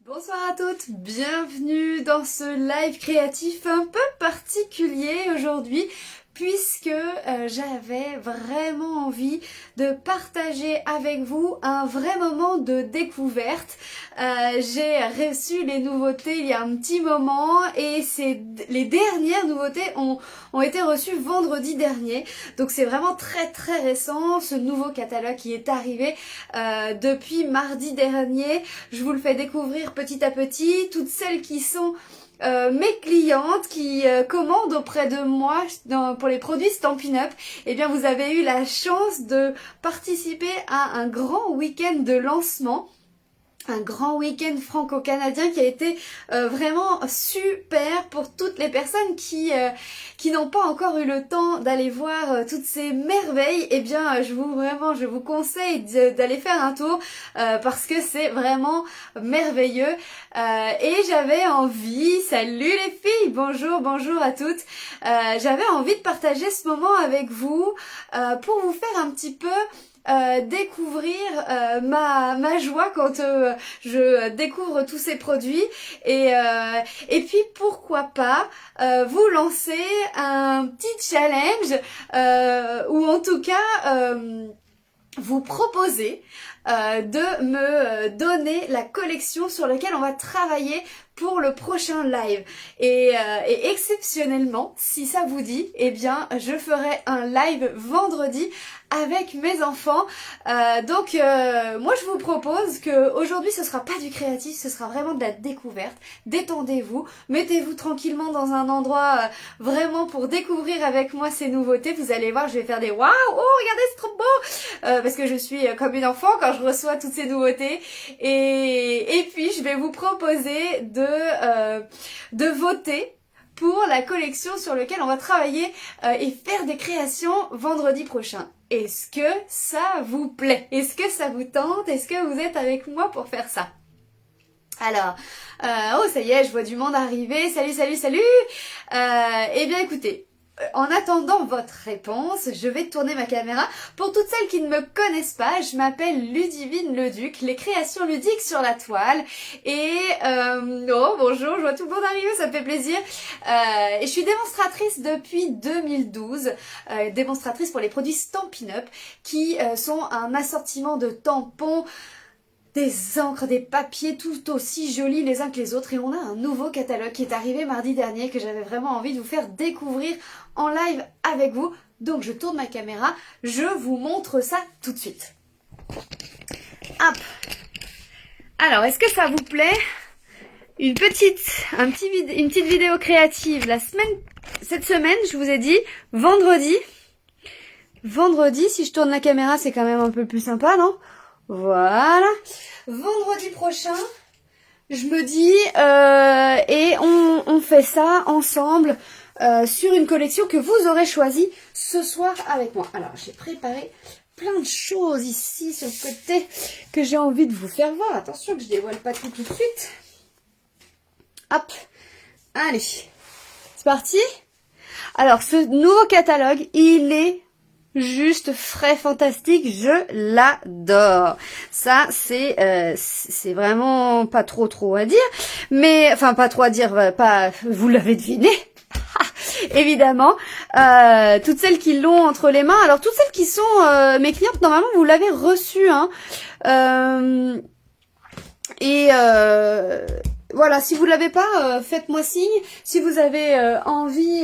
Bonsoir à toutes, bienvenue dans ce live créatif un peu particulier aujourd'hui puisque j'avais vraiment envie de partager avec vous un vrai moment de découverte. J'ai reçu les nouveautés il y a un petit moment et les dernières nouveautés ont été reçues vendredi dernier. Donc c'est vraiment très récent ce nouveau catalogue qui est arrivé depuis mardi dernier. Je vous le fais découvrir petit à petit. Toutes celles qui sont mes clientes qui commandent auprès de moi pour les produits Stampin' Up, eh bien vous avez eu la chance de participer à un grand week-end de lancement. Un grand week-end franco-canadien qui a été vraiment super pour toutes les personnes qui n'ont pas encore eu le temps d'aller voir toutes ces merveilles. Eh bien, je vous conseille d'aller faire un tour parce que c'est vraiment merveilleux. Et j'avais envie, salut les filles, bonjour à toutes. J'avais envie de partager ce moment avec vous pour vous faire un petit peu découvrir ma joie quand je découvre tous ces produits et puis pourquoi pas vous lancer un petit challenge ou en tout cas vous proposer de me donner la collection sur laquelle on va travailler pour le prochain live et exceptionnellement si ça vous dit, eh bien je ferai un live vendredi avec mes enfants. Donc moi je vous propose que aujourd'hui ce sera pas du créatif, ce sera vraiment de la découverte. Détendez-vous, mettez-vous tranquillement dans un endroit vraiment pour découvrir avec moi ces nouveautés. Vous allez voir, je vais faire des waouh, oh regardez c'est trop beau parce que je suis comme une enfant quand je reçois toutes ces nouveautés et puis je vais vous proposer de voter pour la collection sur laquelle on va travailler et faire des créations vendredi prochain. Est-ce que ça vous plaît? Est-ce que ça vous tente? Est-ce que vous êtes avec moi pour faire ça? Alors, oh ça y est, je vois du monde arriver. Salut. Eh bien écoutez, en attendant votre réponse, je vais tourner ma caméra. Pour toutes celles qui ne me connaissent pas, je m'appelle Ludivine Leduc, les créations ludiques sur la toile. Et oh bonjour, je vois tout le monde arriver, ça me fait plaisir. Et je suis démonstratrice depuis 2012, démonstratrice pour les produits Stampin' Up, qui sont un assortiment de tampons, des encres, des papiers tout aussi jolis les uns que les autres. Et on a un nouveau catalogue qui est arrivé mardi dernier que j'avais vraiment envie de vous faire découvrir en live avec vous. Donc je tourne ma caméra, je vous montre ça tout de suite. Hop. Alors, est-ce que ça vous plaît? Une petite vidéo créative cette semaine, je vous ai dit, vendredi, si je tourne la caméra, c'est quand même un peu plus sympa, non? Voilà. Vendredi prochain, je me dis, et on fait ça ensemble sur une collection que vous aurez choisie ce soir avec moi. Alors, j'ai préparé plein de choses ici sur le côté que j'ai envie de vous faire voir. Attention que je dévoile pas tout de suite. Hop. Allez. C'est parti. Alors, ce nouveau catalogue, il est juste frais, fantastique, je l'adore. Ça, c'est vraiment pas trop à dire, mais enfin pas trop à dire, pas vous l'avez deviné. Évidemment, toutes celles qui l'ont entre les mains. Alors toutes celles qui sont mes clientes, normalement vous l'avez reçu, hein. Voilà, si vous l'avez pas, faites-moi signe. Si vous avez envie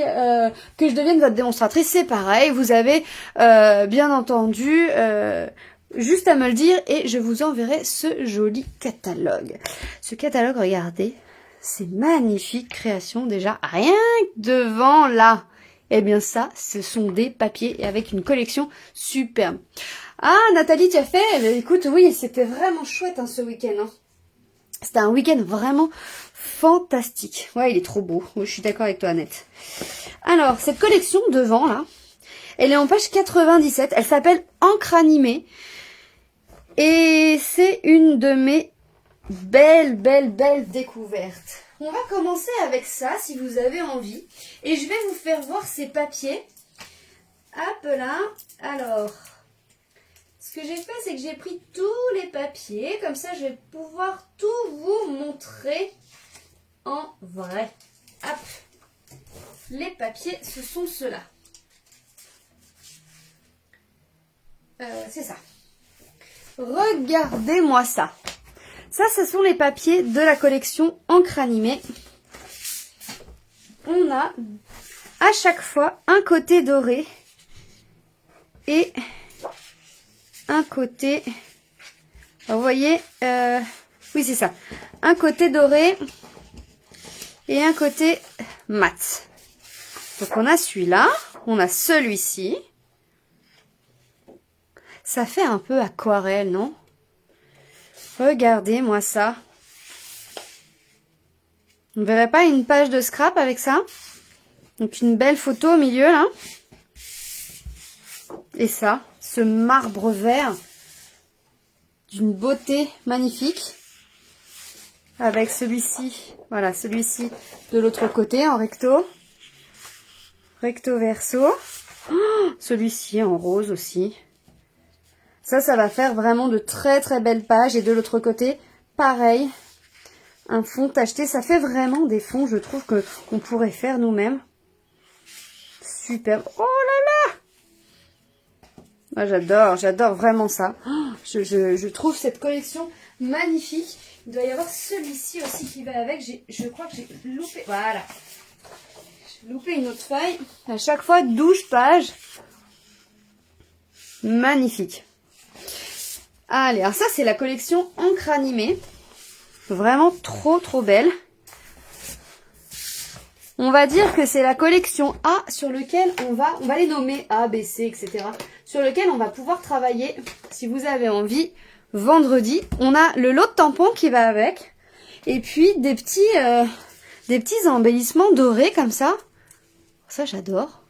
que je devienne votre démonstratrice, c'est pareil. Vous avez bien entendu juste à me le dire et je vous enverrai ce joli catalogue. Ce catalogue, regardez, c'est magnifique création déjà. Rien que devant là. Eh bien ça, ce sont des papiers et avec une collection superbe. Ah, Nathalie, tu as fait? Eh bien, écoute, oui, c'était vraiment chouette hein, ce week-end. Hein. C'était un week-end vraiment fantastique. Ouais, il est trop beau. Oui, je suis d'accord avec toi, Annette. Alors, cette collection devant, là, elle est en page 97. Elle s'appelle Encre animée. Et c'est une de mes belles découvertes. On va commencer avec ça, si vous avez envie. Et je vais vous faire voir ces papiers. Hop là. Alors, est-ce que j'ai fait, c'est que j'ai pris tous les papiers. Comme ça, je vais pouvoir tout vous montrer en vrai. Hop. Les papiers, ce sont ceux-là. C'est ça. Regardez-moi ça. Ça, ce sont les papiers de la collection Encre Animée. On a à chaque fois un côté doré et un côté... Alors, vous voyez, oui c'est ça. Un côté doré et un côté mat. Donc on a celui-là, on a celui-ci. Ça fait un peu aquarelle, non? Regardez-moi ça. On ne verrait pas une page de scrap avec ça? Donc une belle photo au milieu là. Et ça, ce marbre vert d'une beauté magnifique. Avec celui-ci, voilà, celui-ci de l'autre côté en recto. Recto verso. Oh, celui-ci en rose aussi. Ça va faire vraiment de très très belles pages. Et de l'autre côté, pareil. Un fond tacheté. Ça fait vraiment des fonds, je trouve, qu'on pourrait faire nous-mêmes. Super. Oh là là! Moi, j'adore vraiment ça. Oh, je trouve cette collection magnifique. Il doit y avoir celui-ci aussi qui va avec. Je crois que j'ai loupé. Voilà. J'ai loupé une autre feuille. À chaque fois, 12 pages. Magnifique. Allez, alors ça, c'est la collection Encre Animée. Vraiment trop, trop belle. On va dire que c'est la collection A sur lequel on va les nommer A, B, C, etc. Sur lequel on va pouvoir travailler, si vous avez envie, vendredi. On a le lot de tampons qui va avec. Et puis des petits embellissements dorés comme ça. Ça, j'adore.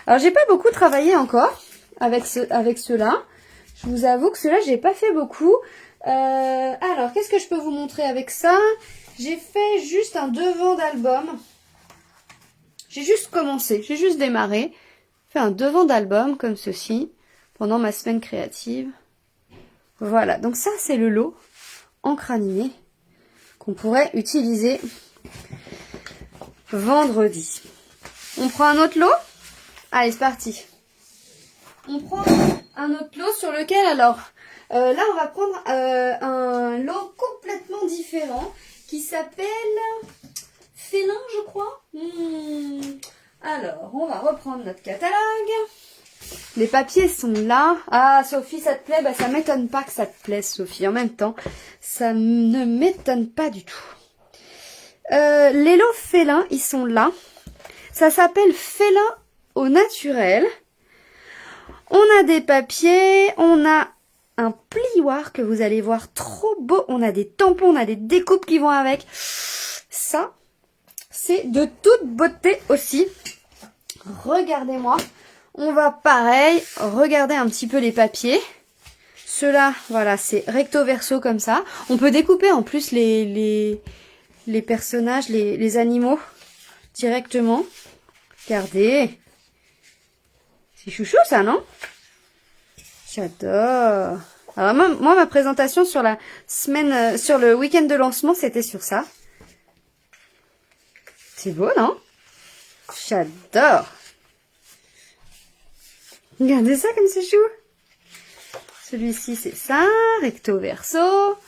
Alors, j'ai pas beaucoup travaillé encore avec ceux-là. Je vous avoue que ceux-là, j'ai pas fait beaucoup. Alors, qu'est-ce que je peux vous montrer avec ça? J'ai fait juste un devant d'album. J'ai juste commencé, j'ai juste démarré. Fait un devant d'album comme ceci pendant ma semaine créative. Voilà, donc ça c'est le lot Encre Animée qu'on pourrait utiliser vendredi. On prend un autre lot? Allez, c'est parti. On prend un autre lot sur lequel alors... là, on va prendre un lot complètement différent qui s'appelle Félin, je crois. Alors, on va reprendre notre catalogue. Les papiers sont là. Ah, Sophie, ça te plaît? Bah, ça m'étonne pas que ça te plaise, Sophie. En même temps, ça ne m'étonne pas du tout. Les lots Félin, ils sont là. Ça s'appelle Félin au naturel. On a des papiers, on a un plioir que vous allez voir trop beau. On a des tampons, on a des découpes qui vont avec. Ça, c'est de toute beauté aussi. Regardez-moi. On va pareil, regarder un petit peu les papiers. Ceux-là, voilà, c'est recto verso comme ça. On peut découper en plus les personnages, les animaux directement. Regardez. C'est chouchou ça, non? J'adore. Alors moi, ma présentation sur la semaine, sur le week-end de lancement, c'était sur ça. C'est beau, non? J'adore. Regardez ça comme c'est chou. Celui-ci, c'est ça, recto verso.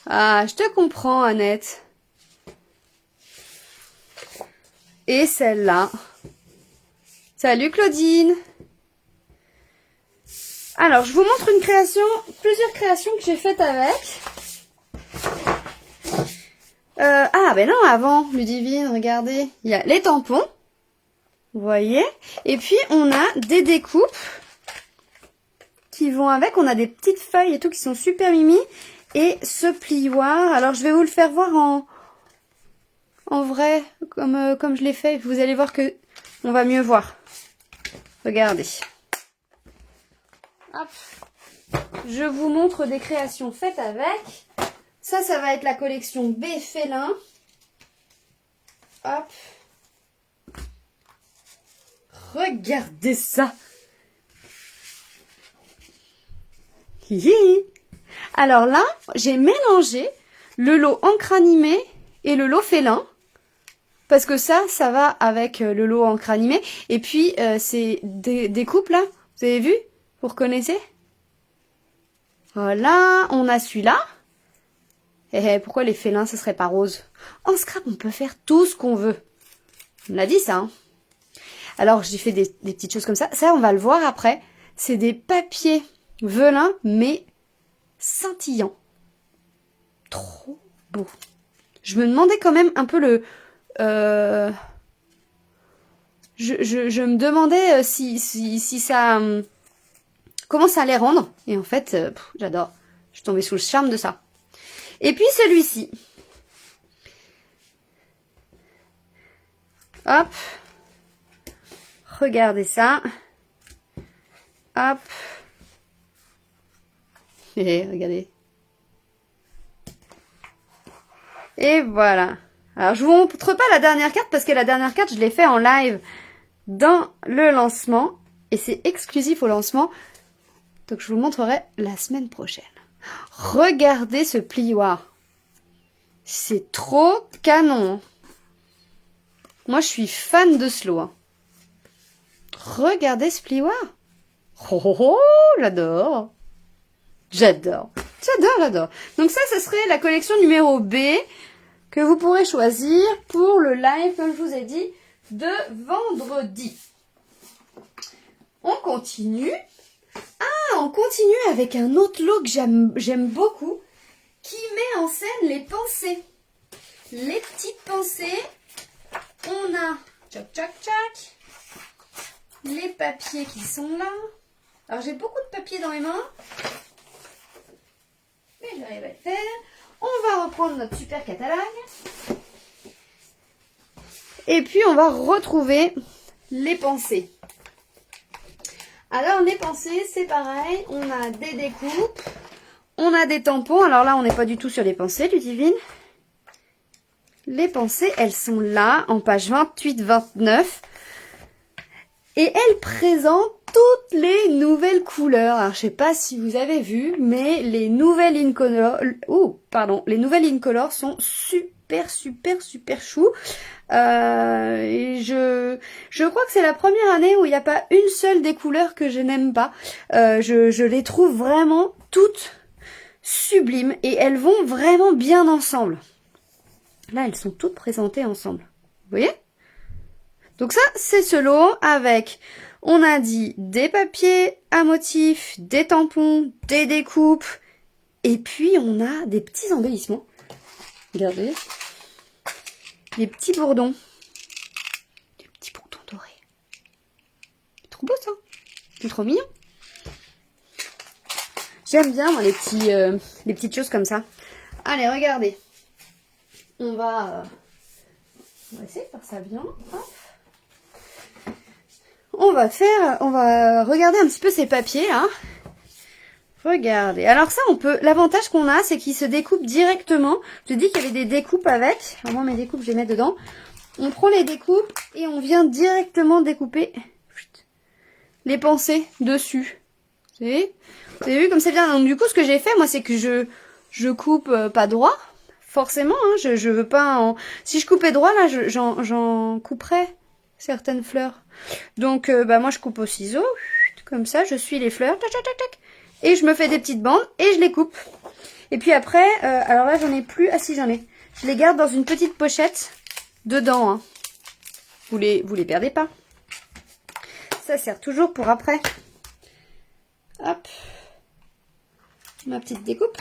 Ah, je te comprends, Annette. Et celle-là. Salut, Claudine. Alors, je vous montre plusieurs créations que j'ai faites avec. Ah, ben non, avant, Ludivine, regardez. Il y a les tampons. Vous voyez? Et puis, on a des découpes qui vont avec. On a des petites feuilles et tout qui sont super mimi. Et ce plioir, alors je vais vous le faire voir en vrai, comme je l'ai fait. Vous allez voir que on va mieux voir. Regardez. Hop. Je vous montre des créations faites avec. Ça va être la collection B Félin. Hop. Regardez ça. Hihi. Alors là, j'ai mélangé le lot encre animée et le lot félin. Parce que ça va avec le lot encre animée. Et puis, c'est des coupes là. Vous avez vu? Vous reconnaissez? Voilà, on a celui-là. Et pourquoi les félins, ce serait pas rose? En scrap, on peut faire tout ce qu'on veut. On l'a dit ça, hein. Alors, j'ai fait des petites choses comme ça. Ça, on va le voir après. C'est des papiers velin, mais scintillants. Trop beau. Je me demandais quand même un peu le... Je me demandais si ça... comment ça allait rendre. Et en fait, j'adore. Je suis tombée sous le charme de ça. Et puis celui-ci. Hop. Regardez ça. Hop. Et regardez. Et voilà. Alors, je vous montre pas la dernière carte parce que la dernière carte, je l'ai fait en live dans le lancement. Et c'est exclusif au lancement. Donc, je vous montrerai la semaine prochaine. Regardez ce plioir. C'est trop canon. Moi, je suis fan de ce lot. Hein. Regardez ce plioir. Oh, oh, oh, j'adore. J'adore. J'adore, j'adore. Donc ça, ce serait la collection numéro B que vous pourrez choisir pour le live, comme je vous ai dit, de vendredi. On continue. Ah, on continue avec un autre lot que j'aime beaucoup, qui met en scène les pensées. Les petites pensées. On a, tchac, tchac, tchac, les papiers qui sont là. Alors, j'ai beaucoup de papiers dans les mains. Mais j'arrive à le faire. On va reprendre notre super catalogue. Et puis, on va retrouver les pensées. Alors, les pensées, c'est pareil. On a des découpes. On a des tampons. Alors là, on n'est pas du tout sur les pensées, Ludivine. Les pensées, elles sont là, en page 28-29. Et elles présentent toutes les nouvelles couleurs. Alors, je sais pas si vous avez vu, mais les nouvelles Incolor... les nouvelles Incolor sont super chou. Et je crois que c'est la première année où il n'y a pas une seule des couleurs que je n'aime pas. Je les trouve vraiment toutes sublimes et elles vont vraiment bien ensemble. Là, elles sont toutes présentées ensemble. Vous voyez? Donc ça, c'est ce lot avec, on a dit, des papiers à motifs, des tampons, des découpes. Et puis, on a des petits embellissements. Regardez. Des petits bourdons. Des petits bourdons dorés. C'est trop beau, ça. C'est trop mignon. J'aime bien, moi, les petites choses comme ça. Allez, regardez. On va essayer de faire ça bien. Hop. On va regarder un petit peu ces papiers là. Regardez. Alors ça, l'avantage qu'on a, c'est qu'ils se découpent directement. Je dis qu'il y avait des découpes avec. Alors moi, mes découpes, je vais les mettre dedans. On prend les découpes et on vient directement découper les pensées dessus. Vous avez vu comme c'est bien. Donc du coup, ce que j'ai fait, moi, c'est que je coupe pas droit. Forcément, hein, je veux pas Si je coupais droit, là, j'en couperais certaines fleurs. Donc, moi, je coupe au ciseau. Comme ça, je suis les fleurs. Tac, tac, tac, tac. Et je me fais des petites bandes et je les coupe. Et puis après, alors là, j'en ai plus. Ah si, j'en ai. Je les garde dans une petite pochette dedans. Hein. Vous les perdez pas. Ça sert toujours pour après. Hop. Ma petite découpe.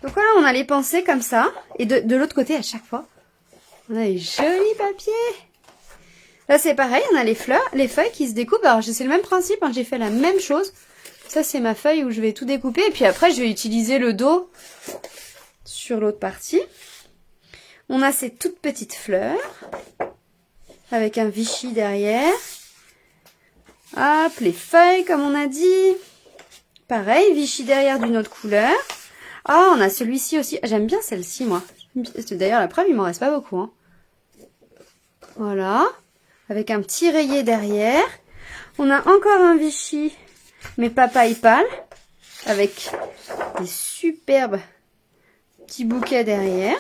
Donc voilà, on a les pensées comme ça. Et de l'autre côté, à chaque fois, on a les jolis papiers. Là, c'est pareil, on a les feuilles qui se découpent. Alors, c'est le même principe, hein, j'ai fait la même chose. Ça, c'est ma feuille où je vais tout découper. Et puis après, je vais utiliser le dos sur l'autre partie. On a ces toutes petites fleurs. Avec un Vichy derrière. Hop, les feuilles, comme on a dit. Pareil, Vichy derrière d'une autre couleur. Ah, on a celui-ci aussi. J'aime bien celle-ci, moi. D'ailleurs, la preuve, il m'en reste pas beaucoup. Hein. Voilà. avec un petit rayé derrière. On a encore un Vichy, mais papaye pâle, avec des superbes petits bouquets derrière.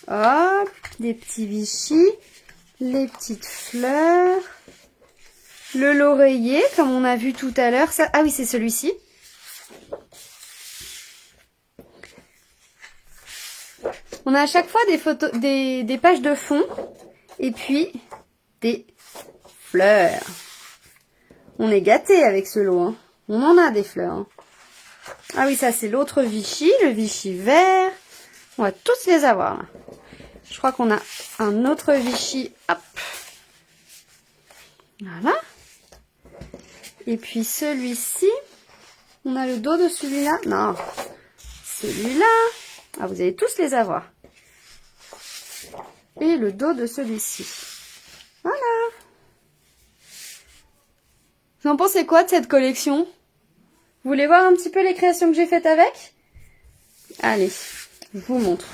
Hop, des petits Vichy, les petites fleurs, le l'oreiller, comme on a vu tout à l'heure. Ah oui, c'est celui-ci. On a à chaque fois des photos, des pages de fond et puis des fleurs. On est gâtés avec ce lot, hein. On en a des fleurs, hein. Ah oui, ça c'est l'autre Vichy, le Vichy vert. On va tous les avoir là. Je crois qu'on a un autre Vichy. Hop. Voilà. Et puis celui-ci. On a le dos de celui-là. Non. Celui-là. Ah, vous allez tous les avoir. Et le dos de celui-ci. Voilà. Vous en pensez quoi de cette collection? Vous voulez voir un petit peu les créations que j'ai faites avec? Allez, je vous montre.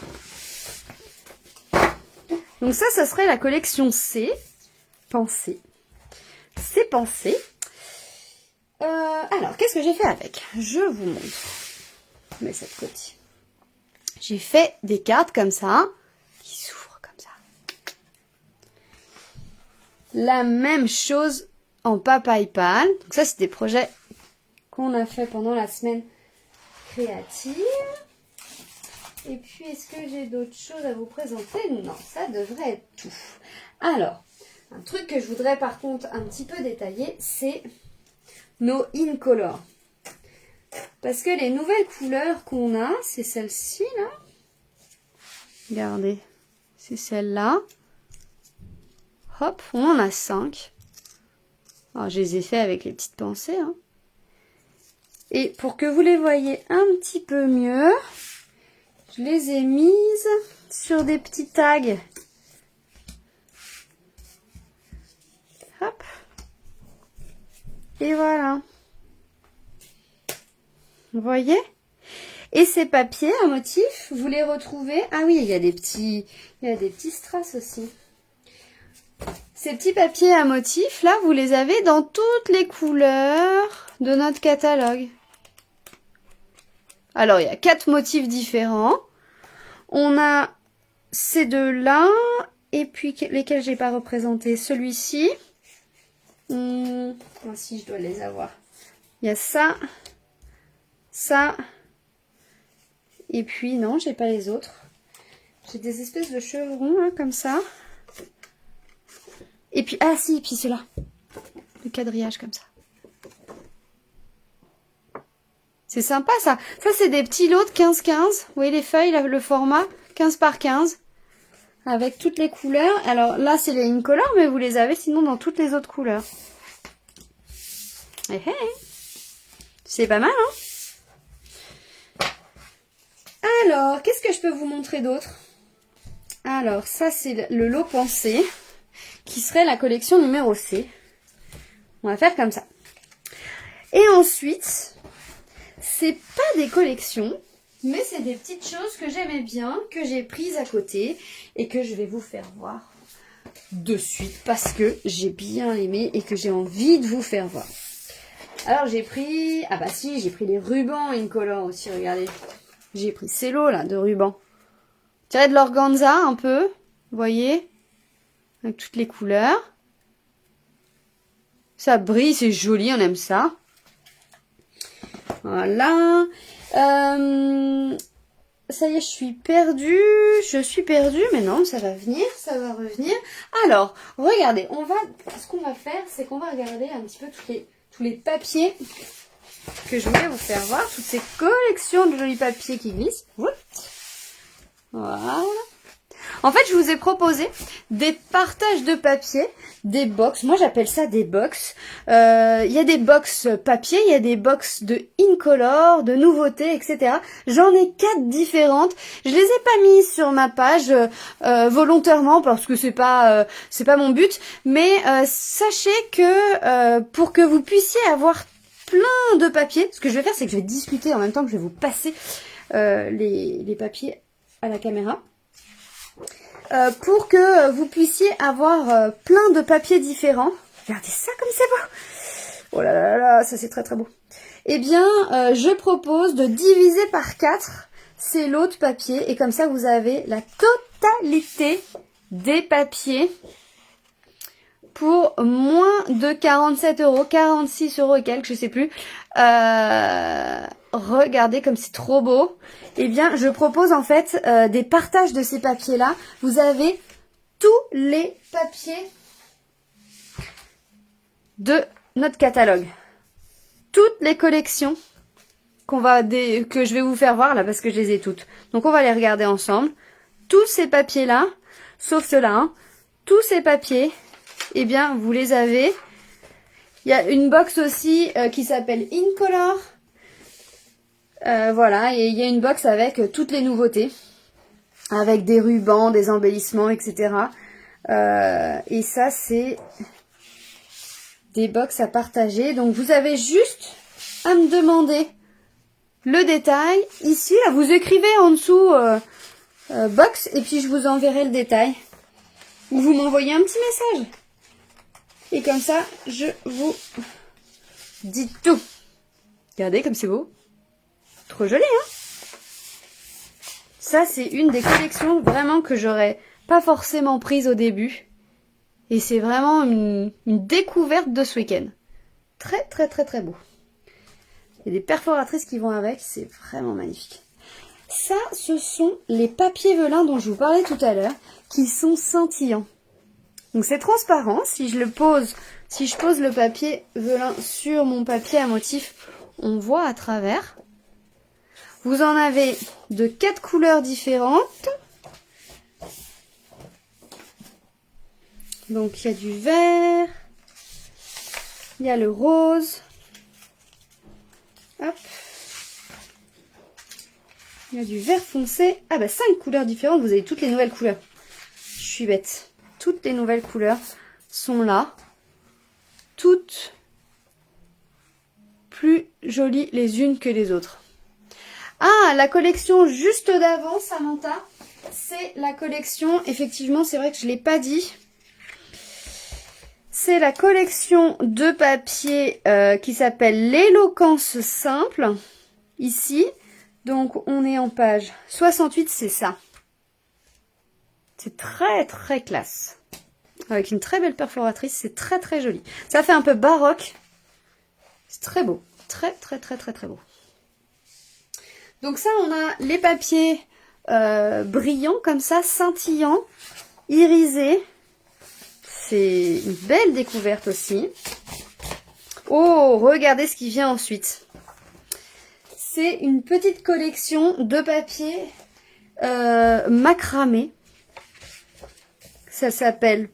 Donc ça serait la collection C. Pensée. C'est pensé. Alors, qu'est-ce que j'ai fait avec? Je vous montre. Je mets ça de côté. J'ai fait des cartes comme ça, qui s'ouvrent comme ça. La même chose en papaye pâle. Donc ça, c'est des projets qu'on a fait pendant la semaine créative. Et puis, est-ce que j'ai d'autres choses à vous présenter? Non, ça devrait être tout. Alors, un truc que je voudrais par contre un petit peu détailler, c'est nos Incolor. Parce que les nouvelles couleurs qu'on a, c'est celle-ci là. Regardez, c'est celle-là. Hop, on en a 5. Alors, je les ai fait avec les petites pensées, hein. Et pour que vous les voyez un petit peu mieux, je les ai mises sur des petits tags. Hop. Et voilà. Vous voyez? Et ces papiers à motifs, vous les retrouvez. Ah oui, il y a des petits strass aussi. Ces petits papiers à motifs, là, vous les avez dans toutes les couleurs de notre catalogue. Alors, il y a 4 motifs différents. On a ces deux-là. Et puis, lesquels j'ai pas représenté. Celui-ci. Si, je dois les avoir. Il y a ça. Ça. Et puis, non, j'ai pas les autres. J'ai des espèces de chevrons, hein, comme ça. Et puis, ah si, et puis ceux-là. Le quadrillage comme ça. C'est sympa ça. Ça, c'est des petits lots de 15-15. Vous voyez les feuilles, là, le format 15 par 15. Avec toutes les couleurs. Alors là, c'est les Incolor, mais vous les avez sinon dans toutes les autres couleurs. Hey, hey. C'est pas mal, hein? Alors, qu'est-ce que je peux vous montrer d'autre? Alors, ça, c'est le lot pensé, qui serait la collection numéro C. On va faire comme ça. Et ensuite, c'est pas des collections, mais c'est des petites choses que j'aimais bien, que j'ai prises à côté et que je vais vous faire voir de suite parce que j'ai bien aimé et que j'ai envie de vous faire voir. Alors j'ai pris, ah bah si, j'ai pris les rubans Incolor aussi, regardez. J'ai pris ces lots là de rubans. Tiré de l'organza un peu, vous voyez, avec toutes les couleurs. Ça brille, c'est joli, on aime ça. Voilà. Ça y est, je suis perdue, mais non, ça va venir, ça va revenir. Alors, regardez, ce qu'on va faire, c'est qu'on va regarder un petit peu tous les papiers que je voulais vous faire voir, toutes ces collections de jolis papiers qui glissent. Voilà. En fait, je vous ai proposé des partages de papier, des box. Moi, j'appelle ça des box. Il y a des box papier, il y a des box de Incolor, de nouveautés, etc. J'en ai 4 différentes. Je les ai pas mises sur ma page volontairement parce que c'est pas mon but. Mais sachez que pour que vous puissiez avoir plein de papiers, ce que je vais faire, c'est que je vais discuter en même temps que je vais vous passer les papiers à la caméra. pour que vous puissiez avoir plein de papiers différents. Regardez ça comme c'est beau. Oh là là là, ça c'est très très beau. Eh bien, je propose de diviser par 4 ces lots de papier. Et comme ça, vous avez la totalité des papiers pour moins de 47 €, 46 € et quelques, je sais plus. Regardez comme c'est trop beau. Eh bien, je propose en fait des partages de ces papiers-là. Vous avez tous les papiers de notre catalogue. Toutes les collections que je vais vous faire voir là parce que je les ai toutes. Donc on va les regarder ensemble. Tous ces papiers-là, sauf ceux-là, hein, tous ces papiers, eh bien, vous les avez. Il y a une box aussi qui s'appelle Incolor. Voilà, et il y a une box avec toutes les nouveautés. Avec des rubans, des embellissements, etc. Et ça, c'est des box à partager. Donc, vous avez juste à me demander le détail. Ici, là, vous écrivez en dessous box et puis je vous enverrai le détail. Ou vous m'envoyez un petit message. Et comme ça, je vous dis tout. Regardez comme c'est beau. Trop joli, hein? Ça, c'est une des collections vraiment que j'aurais pas forcément prise au début. Et c'est vraiment une découverte de ce week-end. Très, très, très, très beau. Il y a des perforatrices qui vont avec. C'est vraiment magnifique. Ça, ce sont les papiers velins dont je vous parlais tout à l'heure, qui sont scintillants. Donc c'est transparent. Si je pose le papier velin sur mon papier à motif, on voit à travers. Vous en avez de 4 couleurs différentes. Donc il y a du vert, il y a le rose. Hop. Il y a du vert foncé. Ah bah 5 couleurs différentes, vous avez toutes les nouvelles couleurs. Je suis bête. Toutes les nouvelles couleurs sont là. Toutes plus jolies les unes que les autres. Ah, la collection juste d'avant, Samantha, c'est la collection, effectivement, c'est vrai que je ne l'ai pas dit. C'est la collection de papier qui s'appelle l'éloquence simple, ici. Donc, on est en page 68, c'est ça. C'est très, très classe. Avec une très belle perforatrice, c'est très, très joli. Ça fait un peu baroque. C'est très beau. Très, très, très, très, très beau. Donc ça, on a les papiers brillants, comme ça, scintillants, irisés. C'est une belle découverte aussi. Oh, regardez ce qui vient ensuite. C'est une petite collection de papiers macramé. Ça s'appelle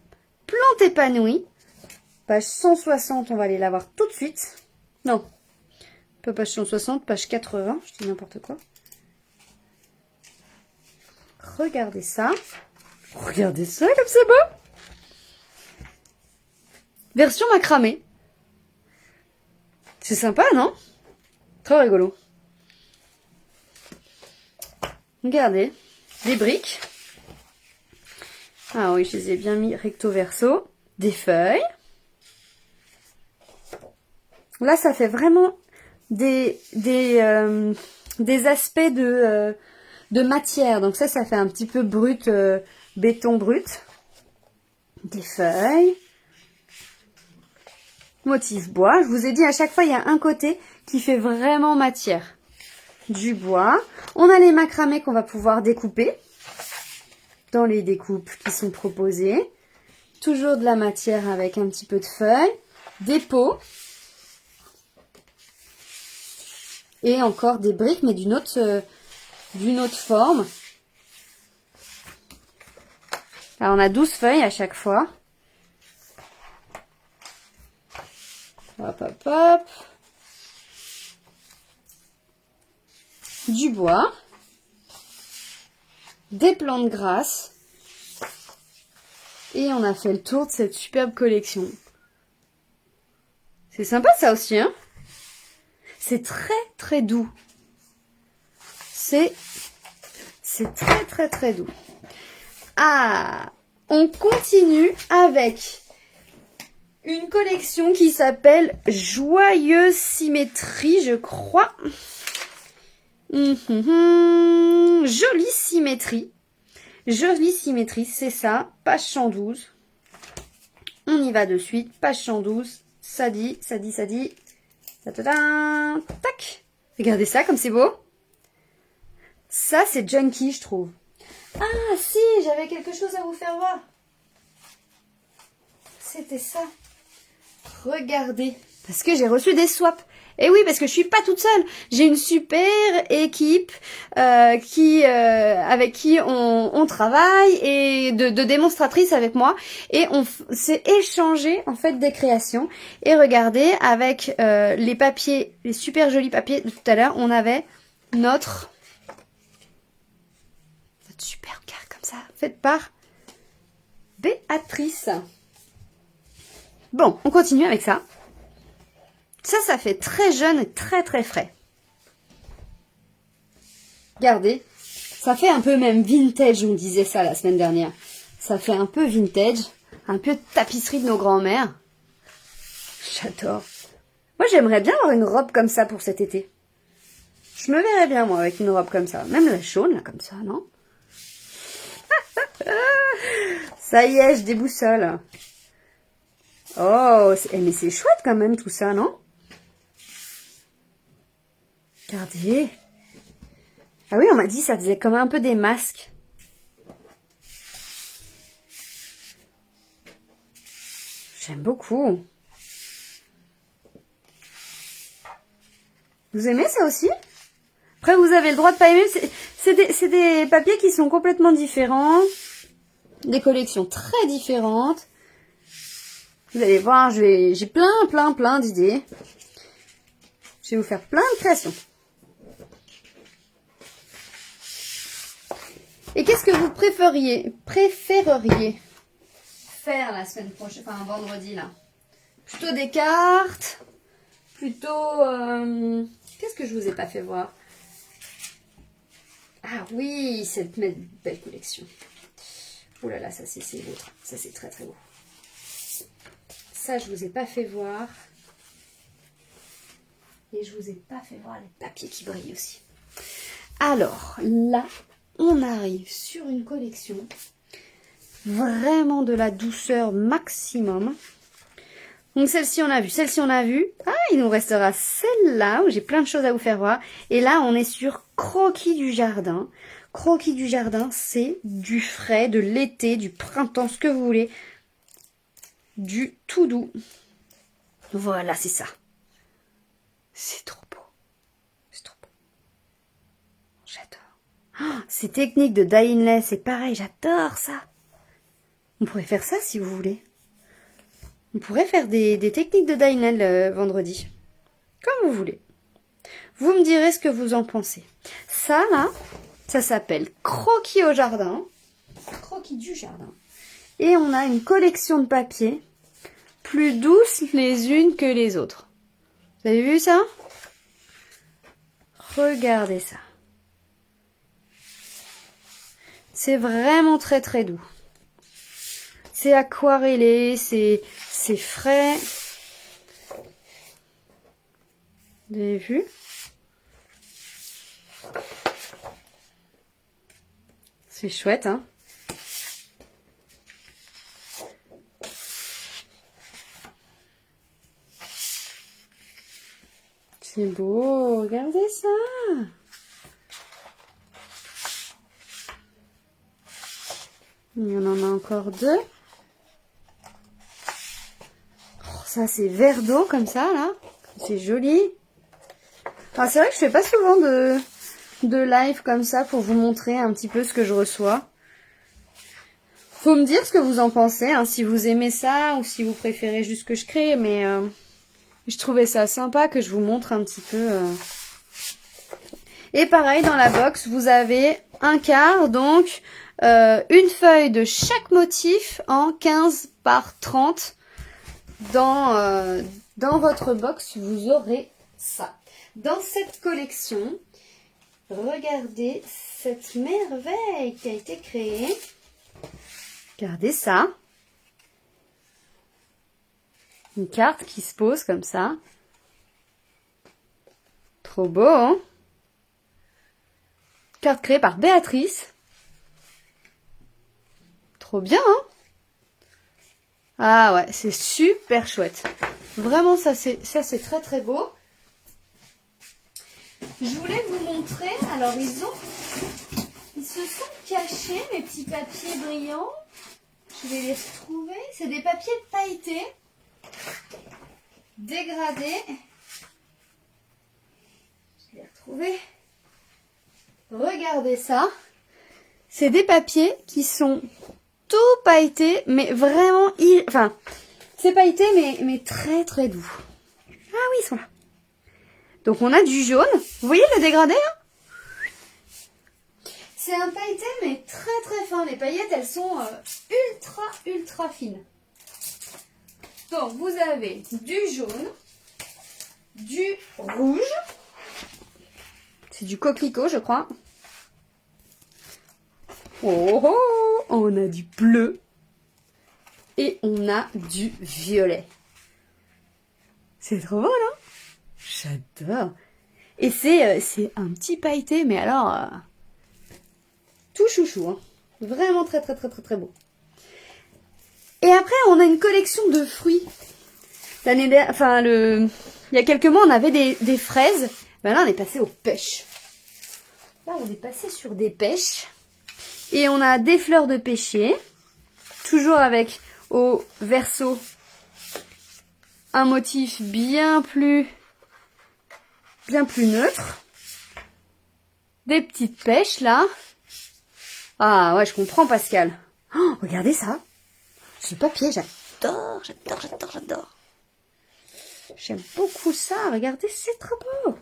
Plante épanouie. Page 160, on va aller la voir tout de suite. Non, pas page 160, page 80, je dis n'importe quoi. Regardez ça. Regardez ça comme c'est beau. Version macramé. C'est sympa, non? Très rigolo. Regardez, des briques. Ah oui, je les ai bien mis recto verso. Des feuilles. Là, ça fait vraiment des aspects de matière. Donc ça fait un petit peu brut, béton brut. Des feuilles. Motif bois. Je vous ai dit, à chaque fois, il y a un côté qui fait vraiment matière. Du bois. On a les macramés qu'on va pouvoir découper dans les découpes qui sont proposées. Toujours de la matière avec un petit peu de feuilles. Des pots. Et encore des briques, mais d'une autre forme. Alors, on a 12 feuilles à chaque fois. Hop, hop, hop. Du bois. Des plantes grasses. Et on a fait le tour de cette superbe collection. C'est sympa ça aussi, hein? C'est très très doux. C'est très très très doux. Ah, on continue avec une collection qui s'appelle Joyeuse Symétrie, je crois. Jolie symétrie. Jolie symétrie, c'est ça. Page 112. On y va de suite. Page 112. Ça dit. Ta-ta-da. Tac. Regardez ça comme c'est beau. Ça, c'est junky, je trouve. Ah, si, j'avais quelque chose à vous faire voir. C'était ça. Regardez. Parce que j'ai reçu des swaps. Et oui, parce que je suis pas toute seule. J'ai une super équipe avec qui on travaille et de démonstratrices avec moi. Et on s'est échangé en fait des créations. Et regardez, avec les papiers, les super jolis papiers de tout à l'heure, on avait notre super carte comme ça, faite par Béatrice. Bon, on continue avec ça. Ça fait très jeune et très très frais. Regardez, ça fait un peu même vintage, on disait ça la semaine dernière. Ça fait un peu vintage, un peu tapisserie de nos grands-mères. J'adore. Moi, j'aimerais bien avoir une robe comme ça pour cet été. Je me verrais bien, moi, avec une robe comme ça. Même la jaune, là, comme ça, non? Ça y est, je déboussole. Oh, mais c'est chouette quand même tout ça, non? Regardez. Ah oui, on m'a dit ça faisait comme un peu des masques. J'aime beaucoup. Vous aimez ça aussi? Après, vous avez le droit de pas aimer. C'est des papiers qui sont complètement différents. Des collections très différentes. Vous allez voir, j'ai plein d'idées. Je vais vous faire plein de créations. Et qu'est-ce que vous préféreriez faire la semaine prochaine, enfin vendredi là? Plutôt des cartes? Plutôt... qu'est-ce que je vous ai pas fait voir? Ah oui, cette belle collection. Oh là là, ça c'est beau. Ça c'est très très beau. Ça, je vous ai pas fait voir. Et je vous ai pas fait voir les papiers qui brillent aussi. Alors, là, on arrive sur une collection. Vraiment de la douceur maximum. Donc celle-ci, on a vu. Celle-ci, on a vu. Ah, il nous restera celle-là, où j'ai plein de choses à vous faire voir. Et là, on est sur Croquis du jardin. Croquis du jardin, c'est du frais, de l'été, du printemps, ce que vous voulez. Du tout doux. Voilà, c'est ça. C'est trop beau. C'est trop beau. J'adore. Oh, ces techniques de die-in-less, c'est pareil, j'adore ça. On pourrait faire ça si vous voulez. On pourrait faire des techniques de die-in-less vendredi. Comme vous voulez. Vous me direz ce que vous en pensez. Ça, là, ça s'appelle Croquis au jardin. Croquis du jardin. Et on a une collection de papiers plus douces les unes que les autres. Vous avez vu ça? Regardez ça. C'est vraiment très très doux. C'est aquarellé, c'est frais. Vous avez vu? C'est chouette, hein? C'est beau, regardez ça! Il y en a encore deux. Oh, ça, c'est vert d'eau comme ça, là. C'est joli. Enfin, c'est vrai que je fais pas souvent de live comme ça pour vous montrer un petit peu ce que je reçois. Faut me dire ce que vous en pensez, hein, si vous aimez ça ou si vous préférez juste que je crée, mais je trouvais ça sympa que je vous montre un petit peu. Et pareil, dans la box, vous avez un quart, donc une feuille de chaque motif en 15 par 30. Dans votre box, vous aurez ça. Dans cette collection, regardez cette merveille qui a été créée. Regardez ça. Une carte qui se pose comme ça. Trop beau, hein? Carte créée par Béatrice. Trop bien, hein? Ah ouais, c'est super chouette. Vraiment, ça c'est très très beau. Je voulais vous montrer. Alors, ils se sont cachés, mes petits papiers brillants. Je vais les retrouver. C'est des papiers pailletés, dégradés. Je vais les retrouver. Regardez ça. C'est des papiers qui sont tout pailletés, mais vraiment... Enfin, c'est pailleté, mais très très doux. Ah oui, ils sont là. Donc on a du jaune. Vous voyez le dégradé, hein? C'est un pailleté, mais très très fin. Les paillettes, elles sont ultra fines. Donc vous avez du jaune, du rouge. C'est du coquelicot, je crois. Oh, oh, on a du bleu. Et on a du violet. C'est trop beau, non? J'adore. Et c'est un petit pailleté, mais alors... tout chouchou, hein. Vraiment très beau. Et après, on a une collection de fruits. Il y a quelques mois, on avait des fraises. Ben là, on est passé aux pêches. Là, on est passé sur des pêches. Et on a des fleurs de pêcher. Toujours avec, au verso, un motif bien plus neutre. Des petites pêches, là. Ah ouais, je comprends, Pascal. Oh, regardez ça. Ce papier, j'adore. J'aime beaucoup ça. Regardez, c'est trop beau.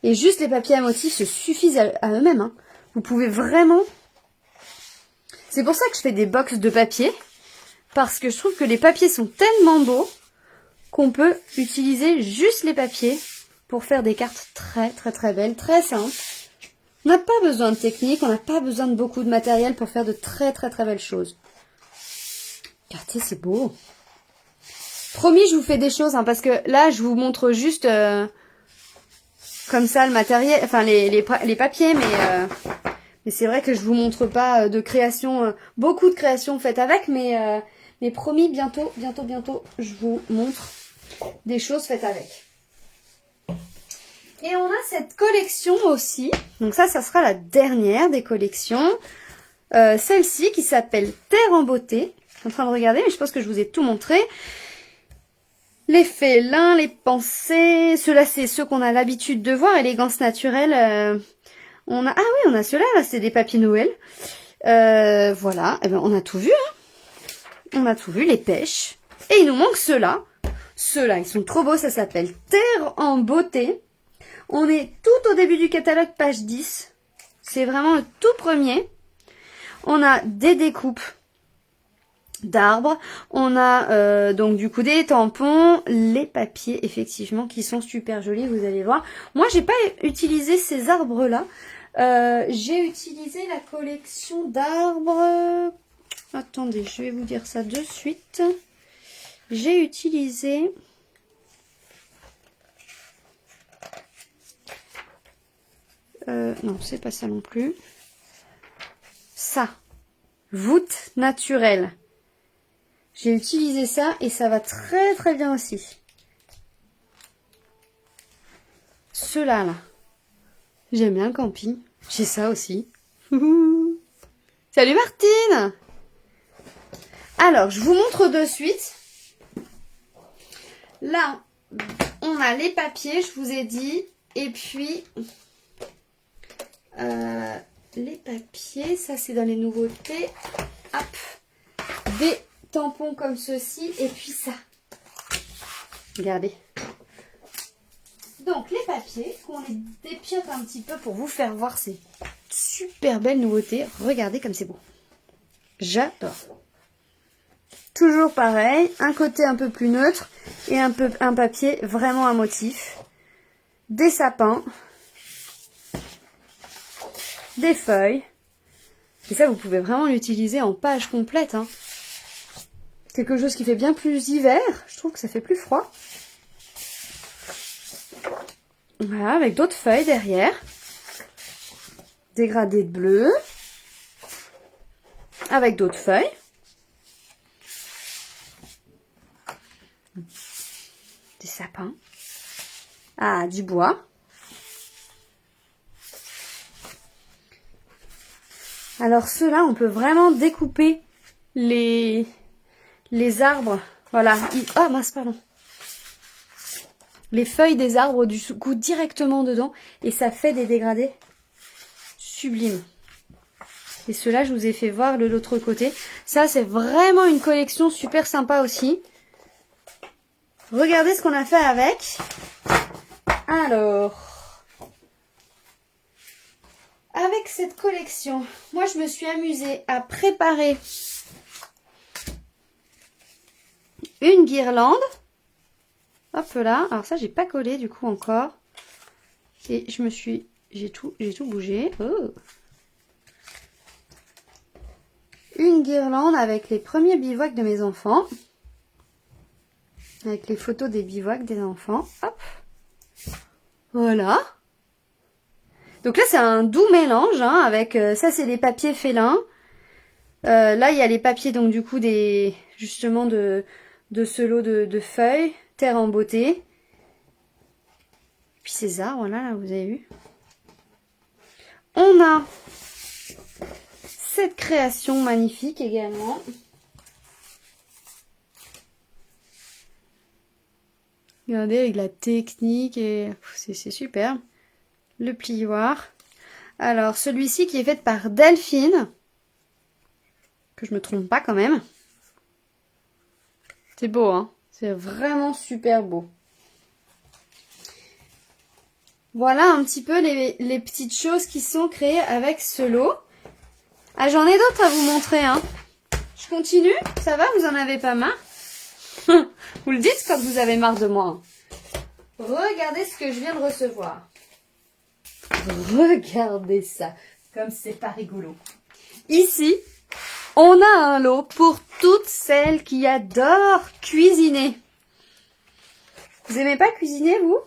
Et juste les papiers à motifs se suffisent à eux-mêmes, hein. Vous pouvez vraiment... C'est pour ça que je fais des box de papier. Parce que je trouve que les papiers sont tellement beaux qu'on peut utiliser juste les papiers pour faire des cartes très belles, très simples. On n'a pas besoin de technique, on n'a pas besoin de beaucoup de matériel pour faire de très belles choses. Regardez, c'est beau. Promis, je vous fais des choses, hein, parce que là, je vous montre juste comme ça le matériel, enfin les papiers, mais c'est vrai que je vous montre pas de création, beaucoup de créations faites avec, mais promis, bientôt, je vous montre des choses faites avec. Et on a cette collection aussi. Donc ça sera la dernière des collections. Celle-ci qui s'appelle Terre en beauté. Je suis en train de regarder, mais je pense que je vous ai tout montré. Les félins, les pensées. Ceux-là, c'est ceux qu'on a l'habitude de voir. Élégance naturelle. Ah oui, on a ceux-là. Là, c'est des papiers Noël. Voilà. Eh ben, on a tout vu. Hein. On a tout vu, les pêches. Et il nous manque ceux-là. Ceux-là, ils sont trop beaux. Ça s'appelle Terre en beauté. On est tout au début du catalogue, page 10. C'est vraiment le tout premier. On a des découpes d'arbres. On a donc du coup des tampons, les papiers effectivement qui sont super jolis, vous allez voir. Moi, j'ai pas utilisé ces arbres-là. J'ai utilisé la collection d'arbres. Attendez, je vais vous dire ça de suite. J'ai utilisé... non, c'est pas ça non plus. Ça. Voûte naturelle. J'ai utilisé ça et ça va très bien aussi. Ceux-là, là. J'aime bien le camping. J'ai ça aussi. Salut Martine! Alors, je vous montre de suite. Là, on a les papiers, je vous ai dit. Et puis... les papiers, ça c'est dans les nouveautés. Hop, des tampons comme ceci et puis ça. Regardez. Donc les papiers, on les dépiote un petit peu pour vous faire voir ces super belles nouveautés. Regardez comme c'est beau. J'adore. Toujours pareil, un côté un peu plus neutre et un papier vraiment à motif. Des sapins. Des feuilles, Et ça, vous pouvez vraiment l'utiliser en page complète. Hein. Quelque chose qui fait bien plus hiver. Je trouve que ça fait plus froid. Voilà, avec d'autres feuilles derrière. Dégradé de bleu. Avec d'autres feuilles. Des sapins. Ah, du bois. Alors ceux-là, on peut vraiment découper les arbres. Voilà. Ah mince, pardon. Les feuilles des arbres du coup directement dedans. Et ça fait des dégradés sublimes. Et ceux-là, je vous ai fait voir de l'autre côté. Ça, c'est vraiment une collection super sympa aussi. Regardez ce qu'on a fait avec. Alors... Avec cette collection, moi je me suis amusée à préparer une guirlande. Hop là, alors ça j'ai pas collé du coup encore. Et j'ai tout bougé. Oh. Une guirlande avec les premiers bivouacs de mes enfants. Avec les photos des bivouacs des enfants. Hop. Voilà. Donc là, c'est un doux mélange, hein, avec ça, c'est les papiers félins. Là, il y a les papiers, donc du coup, justement de ce lot de feuilles, terre en beauté. Puis ces arbres, là, vous avez vu. On a cette création magnifique également. Regardez, avec la technique, et c'est super. Le plioir. Alors, celui-ci qui est fait par Delphine. Que je me trompe pas quand même. C'est beau, hein. C'est vraiment super beau. Voilà un petit peu les petites choses qui sont créées avec ce lot. Ah, j'en ai d'autres à vous montrer, hein. Je continue? Ça va? Vous en avez pas marre? Vous le dites quand vous avez marre de moi. Regardez ce que je viens de recevoir. Regardez ça, comme c'est pas rigolo. Ici, on a un lot pour toutes celles qui adorent cuisiner. Vous aimez pas cuisiner, vous?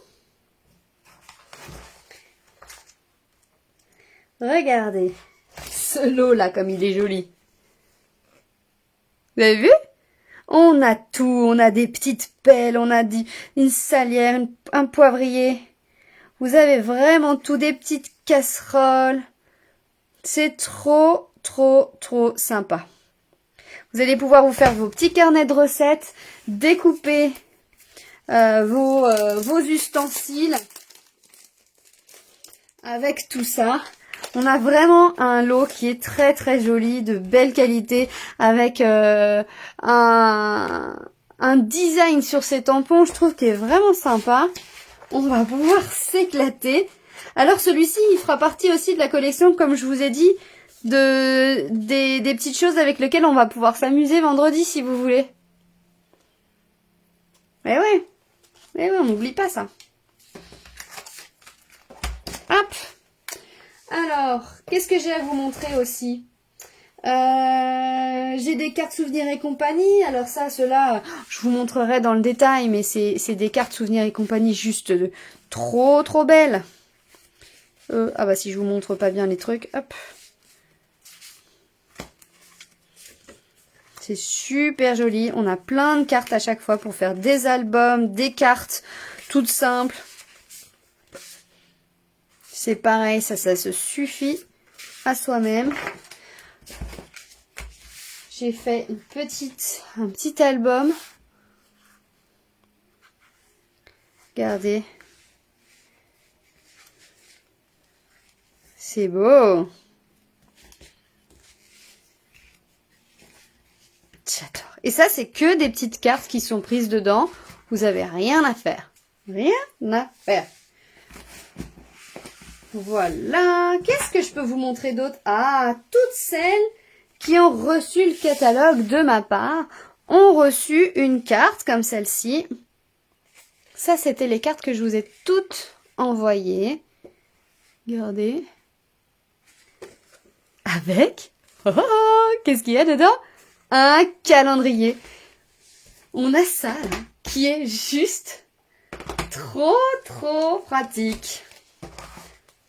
Regardez ce lot-là, comme il est joli. Vous avez vu? On a tout, on a des petites pelles, on a une salière, un poivrier. Vous avez vraiment tout, des petites casseroles. C'est trop, trop, trop sympa. Vous allez pouvoir vous faire vos petits carnets de recettes, découper vos ustensiles avec tout ça. On a vraiment un lot qui est très, très joli, de belle qualité, avec un design sur ces tampons, je trouve, qui est vraiment sympa. On va pouvoir s'éclater. Alors celui-ci, il fera partie aussi de la collection, comme je vous ai dit, des petites choses avec lesquelles on va pouvoir s'amuser vendredi, si vous voulez. Eh ouais, on n'oublie pas ça. Hop. Alors, qu'est-ce que j'ai à vous montrer aussi? J'ai des cartes souvenirs et compagnie. Alors ça, ceux-là, je vous montrerai dans le détail, mais c'est des cartes souvenirs et compagnie juste trop, trop belles. Ah bah si je vous montre pas bien les trucs, hop. C'est super joli. On a plein de cartes à chaque fois pour faire des albums, des cartes toutes simples. C'est pareil, ça se suffit à soi-même. J'ai fait un petit album. Regardez. C'est beau. J'adore. Et ça, c'est que des petites cartes qui sont prises dedans. Vous avez rien à faire. Rien à faire. Voilà. Qu'est-ce que je peux vous montrer d'autre? Ah, toutes celles qui ont reçu le catalogue de ma part ont reçu une carte comme celle-ci. Ça, c'était les cartes que je vous ai toutes envoyées. Regardez. Avec Oh, oh, oh, qu'est-ce qu'il y a dedans? Un calendrier. On a ça là, qui est juste trop pratique.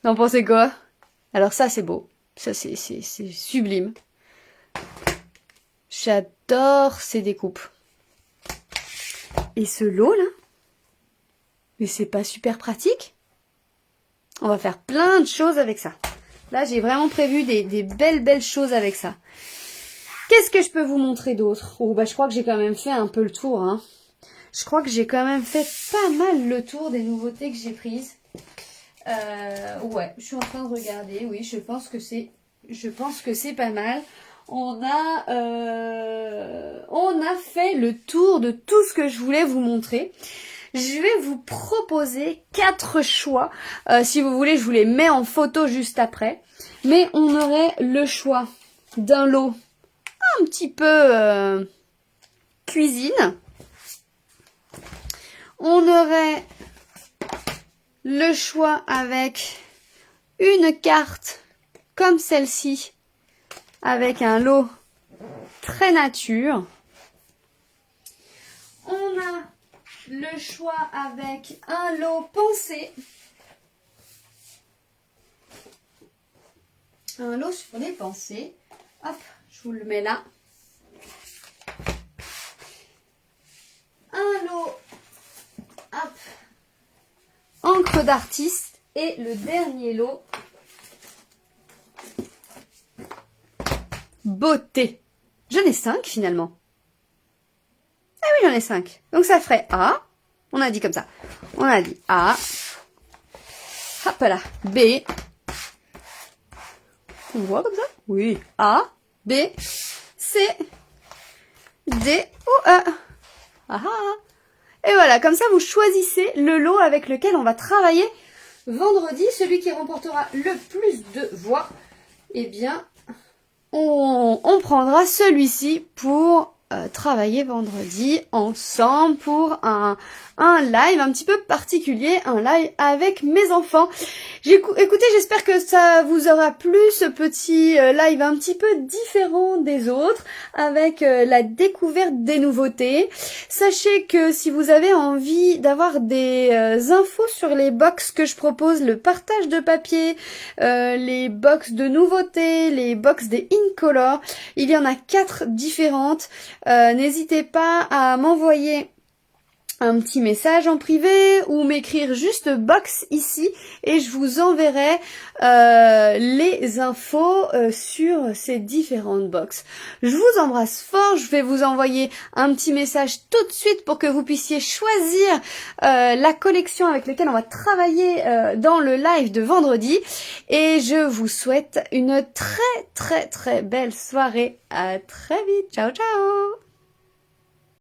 Vous en pensez quoi? Alors ça c'est beau. Ça c'est sublime. J'adore ces découpes. Et ce lot là? Mais c'est pas super pratique? On va faire plein de choses avec ça. Là j'ai vraiment prévu des belles choses avec ça. Qu'est-ce que je peux vous montrer d'autre? Oh bah je crois que j'ai quand même fait un peu le tour, hein. Je crois que j'ai quand même fait pas mal le tour des nouveautés que j'ai prises. Ouais, je suis en train de regarder. Oui, je pense que c'est pas mal. On a fait le tour de tout ce que je voulais vous montrer. Je vais vous proposer 4 choix. Si vous voulez, je vous les mets en photo juste après. Mais on aurait le choix d'un lot un petit peu cuisine. On aurait le choix avec une carte comme celle-ci, avec un lot très nature. On a le choix avec un lot pensé. Un lot sur les pensées. Hop, je vous le mets là. Un lot, hop, encre d'artiste. Et le dernier lot, beauté. J'en ai 5 finalement. Ah oui, j'en ai 5. Donc ça ferait A. On a dit comme ça. On a dit A. Hop là. B. On voit comme ça? Oui. A, B, C, D ou E. Ah ah. Et voilà, comme ça vous choisissez le lot avec lequel on va travailler vendredi. Celui qui remportera le plus de voix, eh bien, on prendra celui-ci pour travailler vendredi ensemble pour un live un petit peu particulier, un live avec mes enfants. Écoutez, j'espère que ça vous aura plu, ce petit live un petit peu différent des autres, avec la découverte des nouveautés. Sachez que si vous avez envie d'avoir des infos sur les box que je propose, le partage de papier, les box de nouveautés, les box des Incolor, il y en a 4 différentes. N'hésitez pas à m'envoyer un petit message en privé ou m'écrire juste box ici et je vous enverrai les infos sur ces différentes box. Je vous embrasse fort, je vais vous envoyer un petit message tout de suite pour que vous puissiez choisir la collection avec laquelle on va travailler dans le live de vendredi et je vous souhaite une très belle soirée. À très vite, ciao ciao.